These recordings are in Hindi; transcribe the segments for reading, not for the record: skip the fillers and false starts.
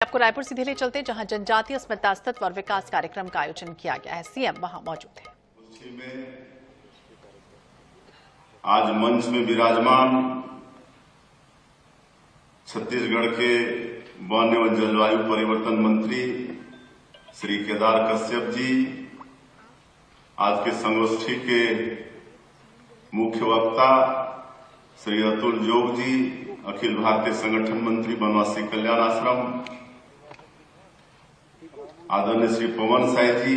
आपको रायपुर सीधे ले चलते जहां जनजातीय अस्मिता तत्व और विकास कार्यक्रम का आयोजन किया गया है। सीएम वहां मौजूद है। आज मंच में विराजमान छत्तीसगढ़ के वन एवं जलवायु परिवर्तन मंत्री श्री केदार कश्यप जी, आज के संगोष्ठी के मुख्य वक्ता श्री अतुल जोग जी, अखिल भारतीय संगठन मंत्री बनवासी कल्याण आश्रम, आदरणीय श्री पवन साय जी,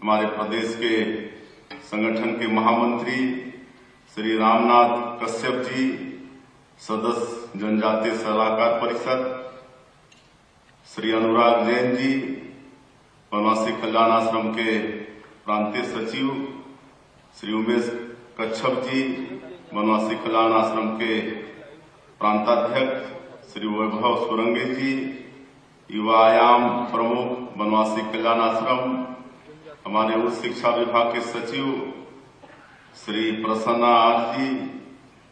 हमारे प्रदेश के संगठन के महामंत्री श्री रामनाथ कश्यप जी, सदस्य जनजातीय सलाहकार परिषद श्री अनुराग जैन जी, बनवासी कल्याण आश्रम के प्रांतीय सचिव श्री उमेश कच्छप जी, बनवासी कल्याण आश्रम के प्रांताध्यक्ष श्री वैभव सुरंगे जी, युवायाम प्रमुख बनवासी कल्याण आश्रम, हमारे उच्च शिक्षा विभाग के सचिव श्री प्रसन्ना आर जी,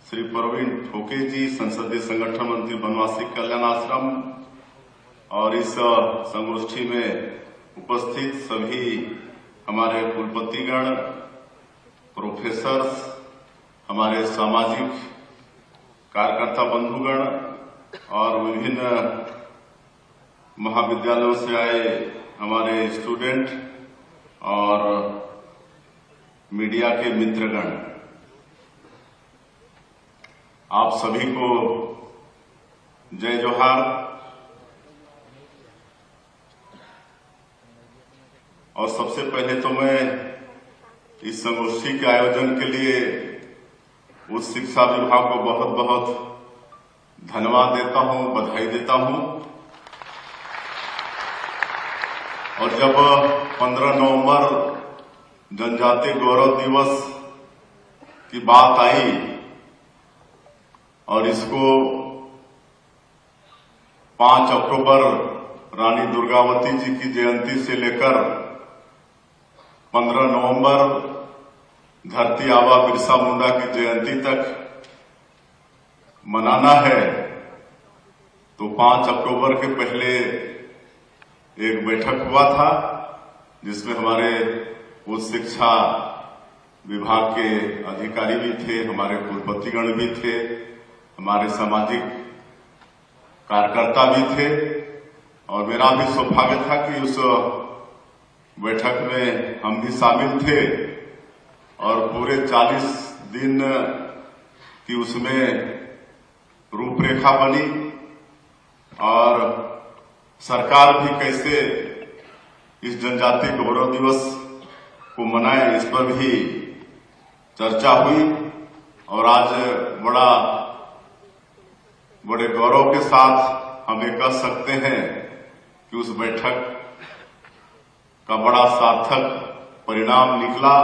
श्री प्रवीण ठोके जी, संसदीय संगठन मंत्री बनवासी कल्याण आश्रम, और इस संगोष्ठी में उपस्थित सभी हमारे कुलपतिगण, प्रोफेसर्स, हमारे सामाजिक कार्यकर्ता बंधुगण और विभिन्न महाविद्यालयों से आए हमारे स्टूडेंट और मीडिया के मित्रगण, आप सभी को जय जोहार। और सबसे पहले तो मैं इस संगोष्ठी के आयोजन के लिए उच्च शिक्षा विभाग को बहुत बहुत धन्यवाद देता हूं, बधाई देता हूं। और जब 15 नवंबर जनजातीय गौरव दिवस की बात आई और इसको 5 अक्टूबर रानी दुर्गावती जी की जयंती से लेकर 15 नवंबर धरती आबा बिरसा मुंडा की जयंती तक मनाना है, तो 5 अक्टूबर के पहले एक बैठक हुआ था जिसमें हमारे उच्च शिक्षा विभाग के अधिकारी भी थे, हमारे कुलपतिगण भी थे, हमारे सामाजिक कार्यकर्ता भी थे, और मेरा भी सौभाग्य था कि उस बैठक में हम भी शामिल थे। और पूरे 40 दिन की उसमें रूपरेखा बनी और सरकार भी कैसे इस जनजातीय गौरव दिवस को मनाए, इस पर भी चर्चा हुई। और आज बड़े गौरव के साथ हम ये कह सकते हैं कि उस बैठक का बड़ा सार्थक परिणाम निकला।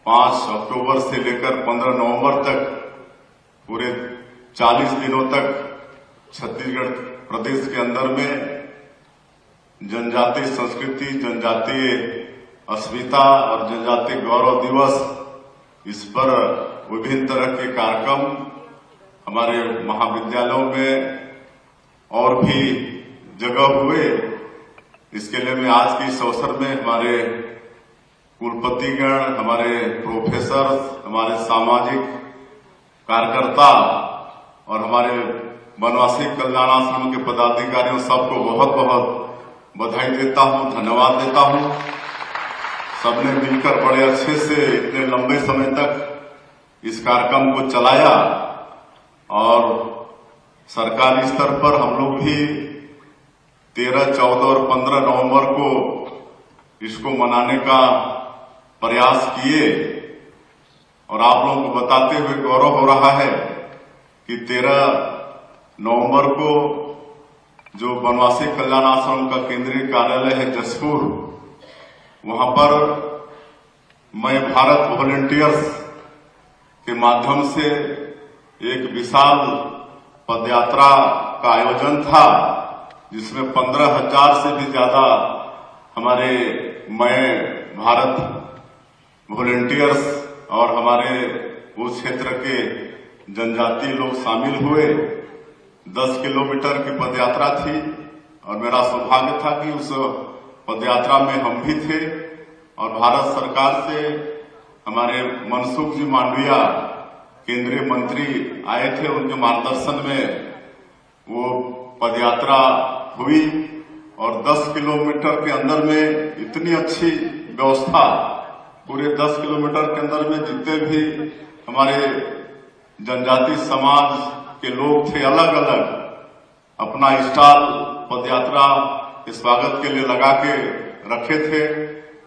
5 अक्टूबर से लेकर 15 नवंबर तक पूरे 40 दिनों तक छत्तीसगढ़ प्रदेश के अंदर में जनजातीय संस्कृति, जनजातीय अस्मिता और जनजातीय गौरव दिवस, इस पर विभिन्न तरह के कार्यक्रम हमारे महाविद्यालयों में और भी जगह हुए। इसके लिए मैं आज के इस अवसर में हमारे कुलपतिगण, हमारे प्रोफेसर, हमारे सामाजिक कार्यकर्ता और हमारे बनवासी कल्याण आश्रम के पदाधिकारियों सबको बहुत बहुत बधाई देता हूं, धन्यवाद देता हूं। सबने मिलकर बड़े अच्छे से इतने लंबे समय तक इस कार्यक्रम को चलाया और सरकारी स्तर पर हम लोग भी 13, 14 और 15 नवंबर को इसको मनाने का प्रयास किए। और आप लोगों को बताते हुए गौरव हो रहा है कि 13 नवंबर को जो बनवासी कल्याण आश्रम का केंद्रीय कार्यालय है जसपुर, वहां पर मैं भारत वॉलंटियर्स के माध्यम से एक विशाल पदयात्रा का आयोजन था, जिसमें 15,000 से भी ज्यादा हमारे भारत वॉलंटियर्स और हमारे उस क्षेत्र के जनजातीय लोग शामिल हुए। 10 किलोमीटर की पदयात्रा थी और मेरा सौभाग्य था कि उस पदयात्रा में हम भी थे और भारत सरकार से हमारे मनसुख जी मांडविया केंद्रीय मंत्री आए थे। उनके मार्गदर्शन में वो पदयात्रा हुई और 10 किलोमीटर के अंदर में इतनी अच्छी व्यवस्था, पूरे 10 किलोमीटर के अंदर में जितने भी हमारे जनजाति समाज के लोग थे अलग अलग अपना स्टॉल पदयात्रा के स्वागत के लिए लगा के रखे थे।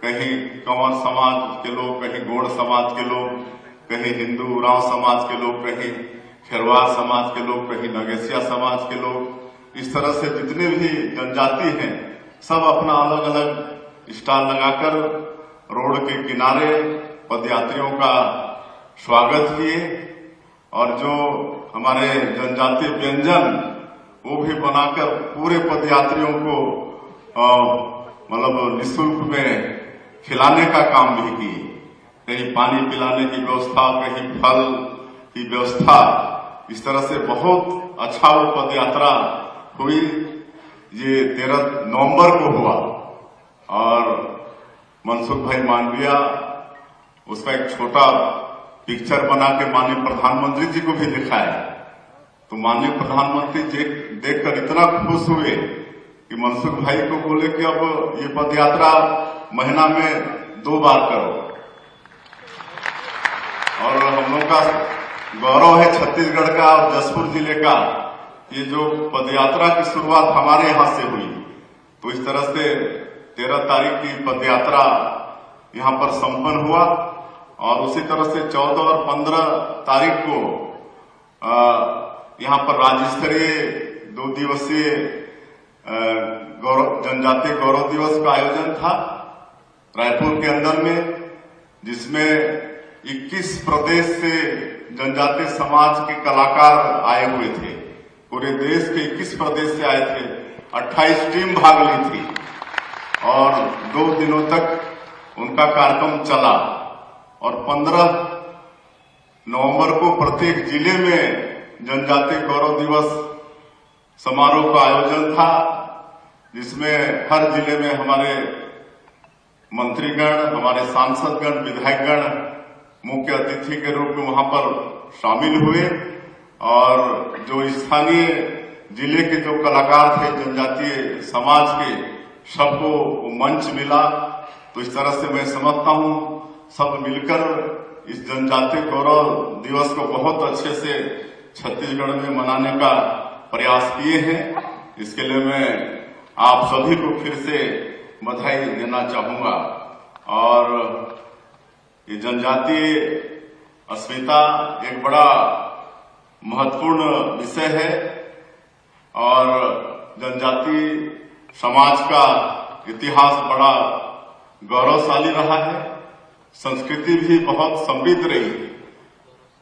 कहीं कंवर समाज के लोग, कहीं गौड़ समाज के लोग, कहीं हिंदू उरांव समाज के लोग, कहीं खेरवार समाज के लोग, कहीं नगेसिया समाज के लोग। इस तरह से जितने भी जनजाति हैं सब अपना अलग अलग स्टॉल लगाकर रोड के किनारे पदयात्रियों का स्वागत किए और जो हमारे जनजातीय व्यंजन वो भी बनाकर पूरे पदयात्रियों को मतलब निःशुल्क में खिलाने का काम भी किए। कहीं पानी पिलाने की व्यवस्था, कहीं फल की व्यवस्था, इस तरह से बहुत अच्छा वो पदयात्रा हुई। ये 13 नवंबर को हुआ और मनसुख भाई मांडविया उसका एक छोटा पिक्चर बना के माननीय प्रधानमंत्री जी को भी दिखाया। तो माननीय प्रधानमंत्री देखकर इतना खुश हुए कि मनसुख भाई को बोले कि अब ये पदयात्रा महीना में 2 बार करो। और हम लोग का गौरव है छत्तीसगढ़ का और जसपुर जिले का, ये जो पदयात्रा की शुरुआत हमारे यहां से हुई। तो इस तरह से 13 तारीख की पदयात्रा यहां पर संपन्न हुआ और उसी तरह से 14 और 15 तारीख को यहां पर राज्य स्तरीय 2 दिवसीय जनजातीय गौरव दिवस का आयोजन था रायपुर के अंदर में, जिसमें 21 प्रदेश से जनजातीय समाज के कलाकार आए हुए थे। पूरे देश के 21 प्रदेश से आए थे। 28 टीम भाग ली थी और 2 दिनों तक उनका कार्यक्रम चला और 15 नवंबर को प्रत्येक जिले में जनजातीय गौरव दिवस समारोह का आयोजन था, जिसमें हर जिले में हमारे मंत्रीगण, हमारे सांसदगण, विधायकगण मुख्य अतिथि के रूप में वहां पर शामिल हुए और जो स्थानीय जिले के जो कलाकार थे जनजातीय समाज के, सबको मंच मिला। तो इस तरह से मैं समझता हूं सब मिलकर इस जनजातीय गौरव दिवस को बहुत अच्छे से छत्तीसगढ़ में मनाने का प्रयास किए हैं। इसके लिए मैं आप सभी को फिर से बधाई देना चाहूंगा। और ये जनजातीय अस्मिता एक बड़ा महत्वपूर्ण विषय है और जनजातीय समाज का इतिहास बड़ा गौरवशाली रहा है। संस्कृति भी बहुत समृद्ध रही है।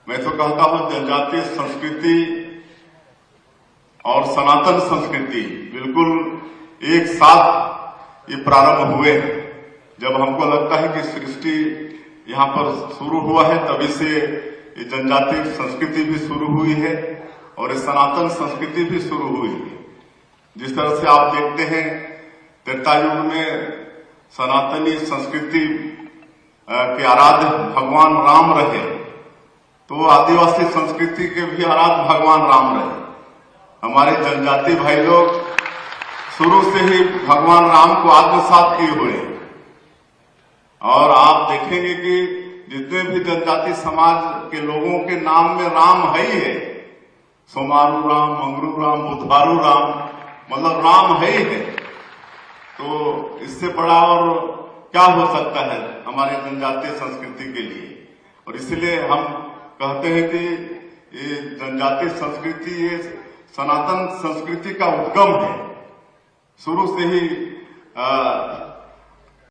मैं तो कहता हूं जनजातीय संस्कृति और सनातन संस्कृति बिल्कुल एक साथ ये प्रारंभ हुए। जब हमको लगता है कि सृष्टि यहाँ पर शुरू हुआ है, तभी से ये जनजातीय संस्कृति भी शुरू हुई है और ये सनातन संस्कृति भी शुरू हुई है। जिस तरह से आप देखते हैं त्रेता युग में सनातनी संस्कृति के आराध्य भगवान राम रहे, तो आदिवासी संस्कृति के भी आराध्य भगवान राम रहे। हमारे जनजाति भाई लोग शुरू से ही भगवान राम को आत्मसात किए हुए हैं और आप देखेंगे कि जितने भी जनजाति समाज के लोगों के नाम में राम है ही है। सोमारू राम, मंगरू राम, बुधवारू राम, मतलब राम है ही है। तो इससे बड़ा और क्या हो सकता है हमारे जनजातीय संस्कृति के लिए। और इसलिए हम कहते हैं कि ये जनजातीय संस्कृति ये सनातन संस्कृति का उद्गम है। शुरू से ही